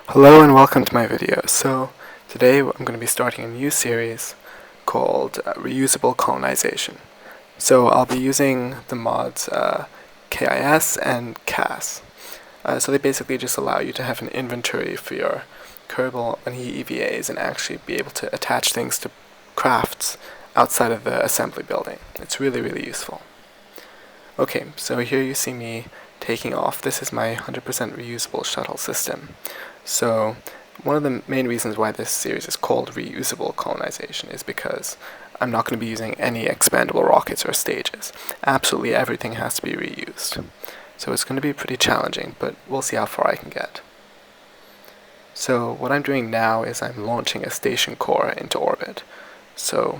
Hello and welcome to my video. So today I'm going to be starting a new series called Reusable Colonization. So I'll be using the mods KIS and CAS. So they basically just allow you to have an inventory for your Kerbal and EVAs and actually be able to attach things to crafts outside of the assembly building. It's really useful. Okay, so here you see me taking off. This is my 100% reusable shuttle system. So one of the main reasons why this series is called Reusable Colonization is because I'm not going to be using any expandable rockets or stages. Absolutely everything has to be reused. So it's going to be pretty challenging, but we'll see how far I can get. So what I'm doing now is I'm launching a station core into orbit. So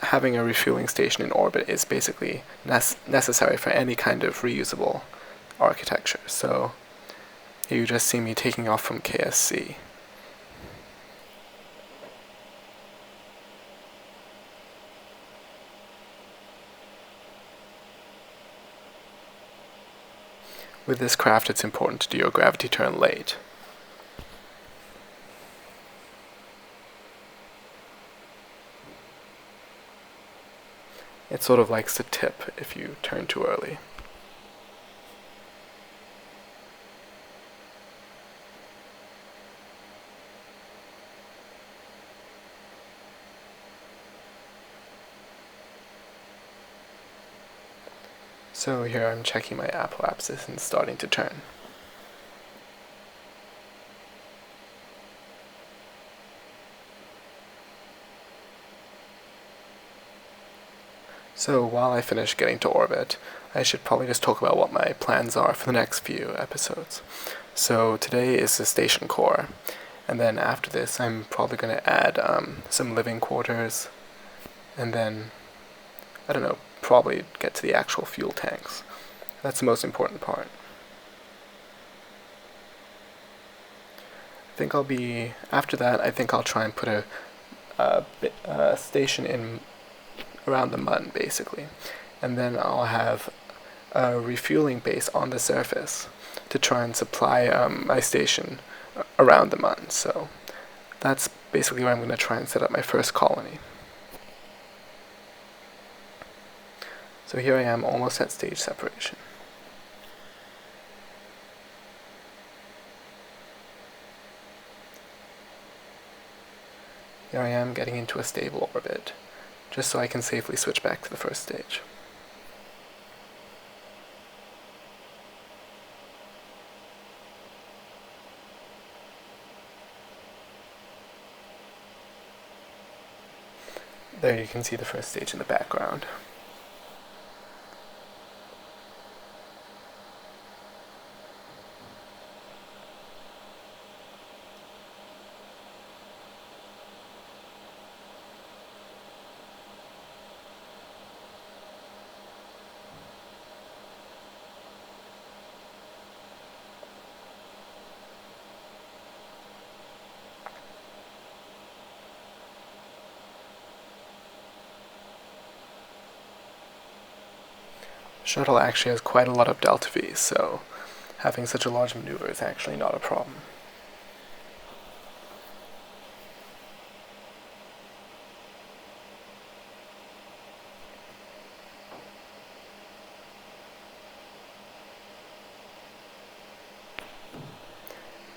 having a refueling station in orbit is basically necessary for any kind of reusable architecture. So here you just see me taking off from KSC. With this craft, it's important to do your gravity turn late. It sort of likes to tip if you turn too early. So here I'm checking my apoapsis and starting to turn. So while I finish getting to orbit, I should probably just talk about what my plans are for the next few episodes. So today is the station core, and then after this I'm probably going to add some living quarters, and then, I don't know, probably get to the actual fuel tanks. That's the most important part. After that, I think I'll try and put a station in around the MUN, basically. And then I'll have a refueling base on the surface to try and supply my station around the MUN. So that's basically where I'm going to try and set up my first colony. So here I am, almost at stage separation. Here I am getting into a stable orbit, just so I can safely switch back to the first stage. There you can see the first stage in the background. Shuttle actually has quite a lot of delta V, so having such a large maneuver is actually not a problem.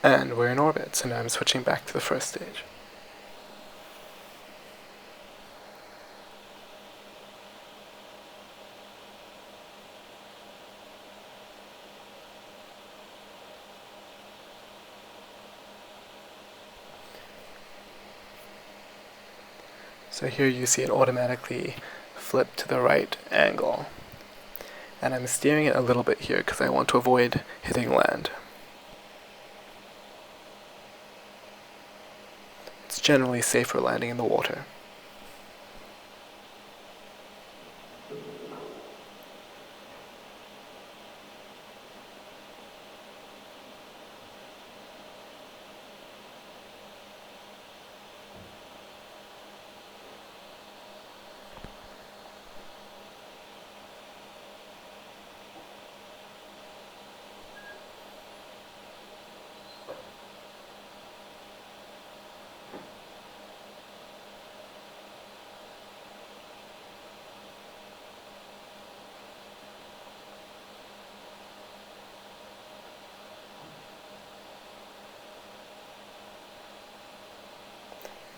And we're in orbit, so now I'm switching back to the first stage. So here you see it automatically flip to the right angle. And I'm steering it a little bit here because I want to avoid hitting land. It's generally safer landing in the water.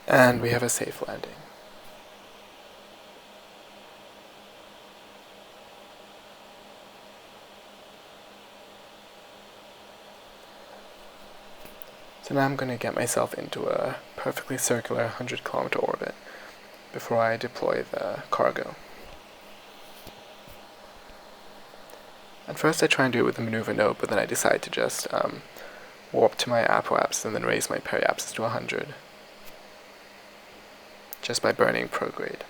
And we have a safe landing. So now I'm going to get myself into a perfectly circular 100-kilometer orbit before I deploy the cargo. At first I try and do it with the maneuver node, but then I decide to just warp to my apoapsis and then raise my periapsis to 100 just by burning prograde.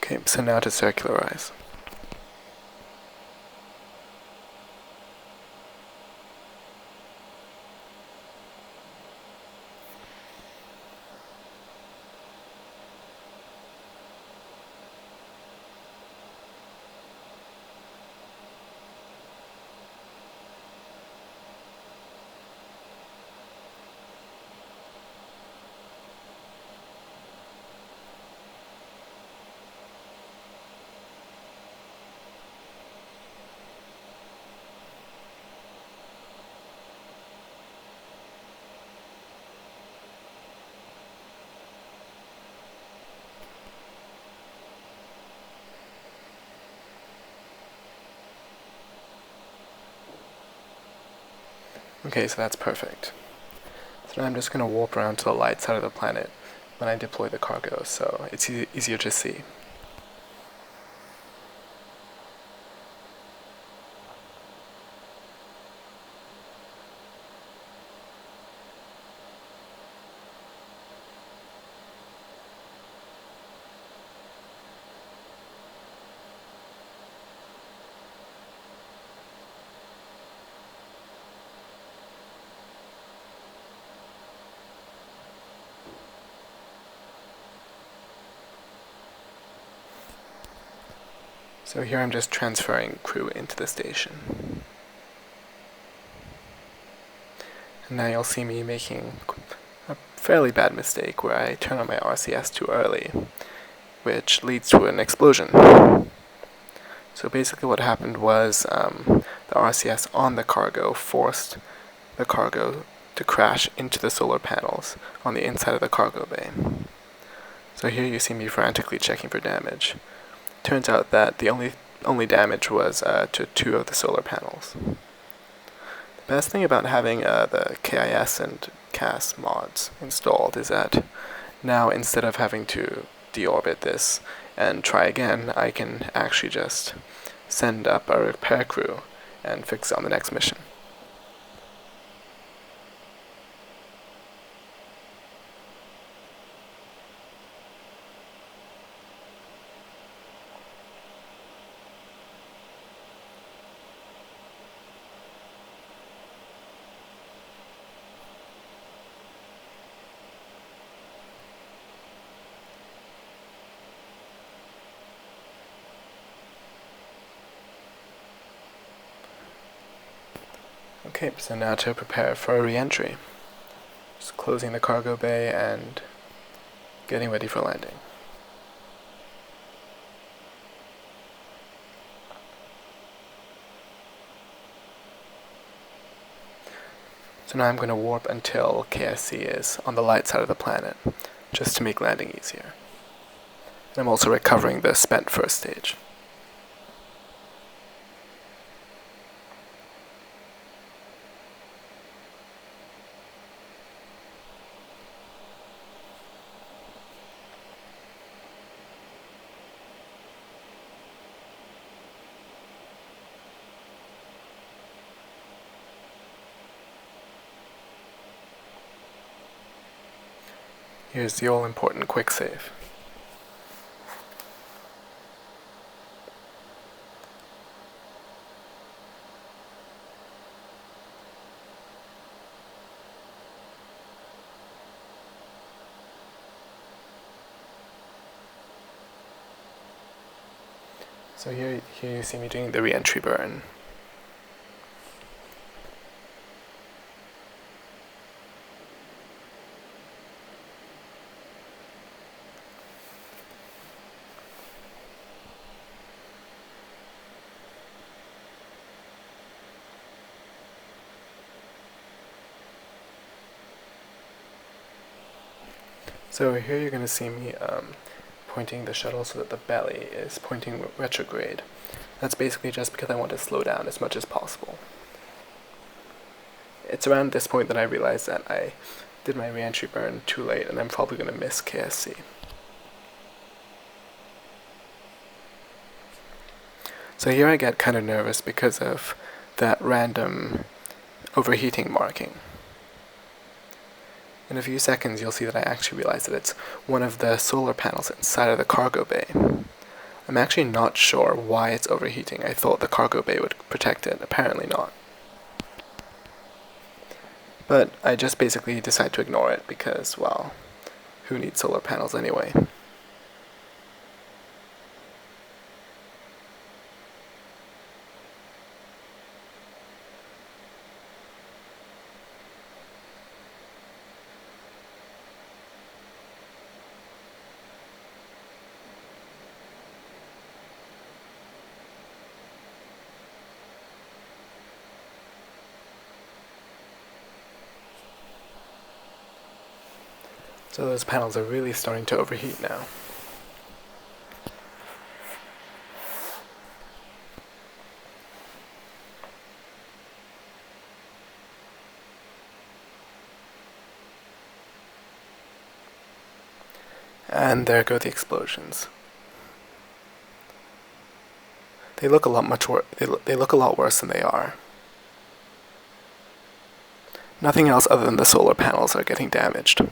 Okay, so now to circularize. Okay, so that's perfect. So now I'm just going to warp around to the light side of the planet when I deploy the cargo, so it's easier to see. So here I'm just transferring crew into the station. And now you'll see me making a fairly bad mistake where I turn on my RCS too early, which leads to an explosion. So basically what happened was the RCS on the cargo forced the cargo to crash into the solar panels on the inside of the cargo bay. So here you see me frantically checking for damage. Turns out that the only damage was to 2 of the solar panels. The best thing about having the KIS and CAS mods installed is that now instead of having to deorbit this and try again, I can actually just send up a repair crew and fix it on the next mission. Okay, so now to prepare for a re-entry. Just closing the cargo bay and getting ready for landing. So now I'm going to warp until KSC is on the light side of the planet, just to make landing easier. And I'm also recovering the spent first stage. Here's the all-important quick save. So here you see me doing the re-entry burn. So here you're going to see me pointing the shuttle so that the belly is pointing retrograde. That's basically just because I want to slow down as much as possible. It's around this point that I realized that I did my re-entry burn too late and I'm probably going to miss KSC. So here I get kind of nervous because of that random overheating marking. In a few seconds you'll see that I actually realize that it's one of the solar panels inside of the cargo bay. I'm actually not sure why it's overheating. I thought the cargo bay would protect it, apparently not. But I just basically decide to ignore it because, well, who needs solar panels anyway? So those panels are really starting to overheat now. And there go the explosions. They look a lot they look a lot worse than they are. Nothing else other than the solar panels are getting damaged.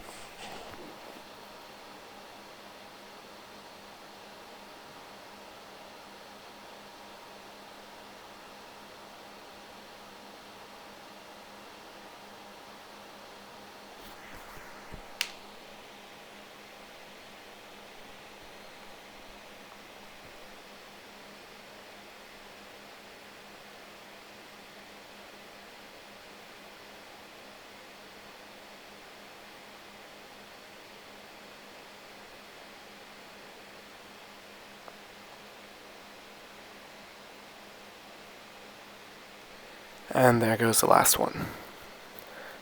And there goes the last one.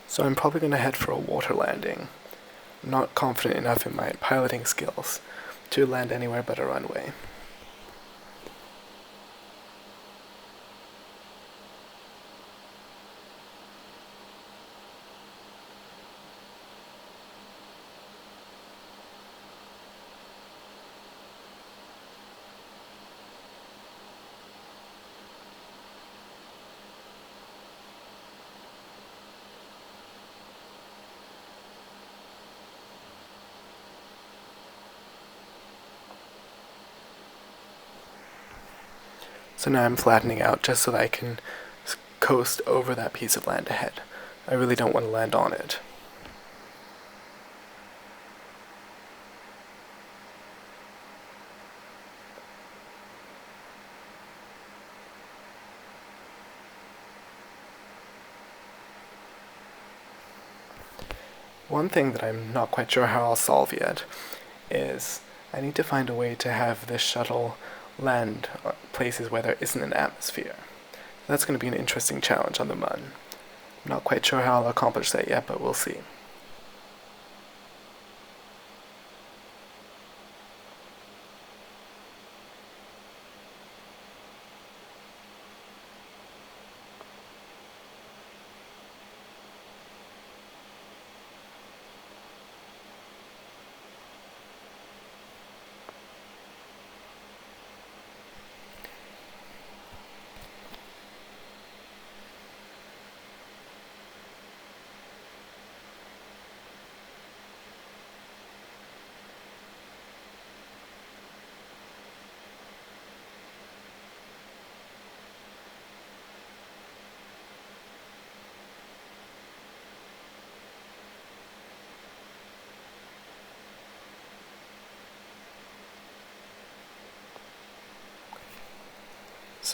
So I'm probably going to head for a water landing. I'm not confident enough in my piloting skills to land anywhere but a runway. So now I'm flattening out just so that I can coast over that piece of land ahead. I really don't want to land on it. One thing that I'm not quite sure how I'll solve yet is I need to find a way to have this shuttle land places where there isn't an atmosphere. That's going to be an interesting challenge on the Mun. I'm not quite sure how I'll accomplish that yet, but we'll see.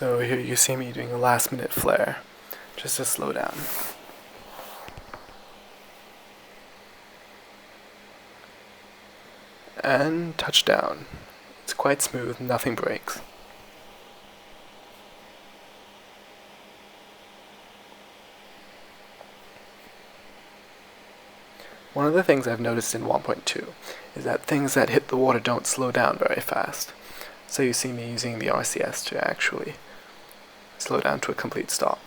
So here you see me doing a last minute flare, just to slow down. And touchdown. It's quite smooth, nothing breaks. One of the things I've noticed in 1.2 is that things that hit the water don't slow down very fast. So you see me using the RCS to actually slow down to a complete stop.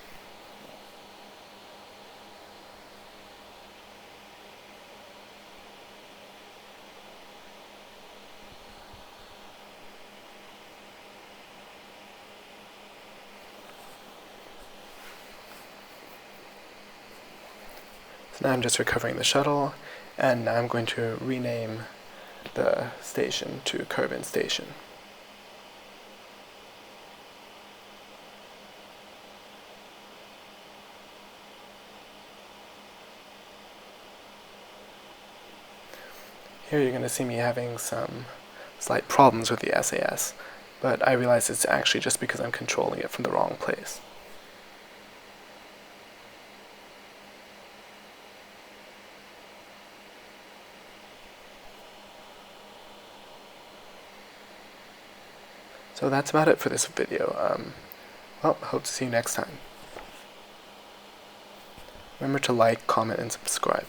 So now I'm just recovering the shuttle, and now I'm going to rename the station to Kerbin Station. Here you're going to see me having some slight problems with the SAS, but I realize it's actually just because I'm controlling it from the wrong place. So that's about it for this video. Well, hope to see you next time. Remember to like, comment, and subscribe.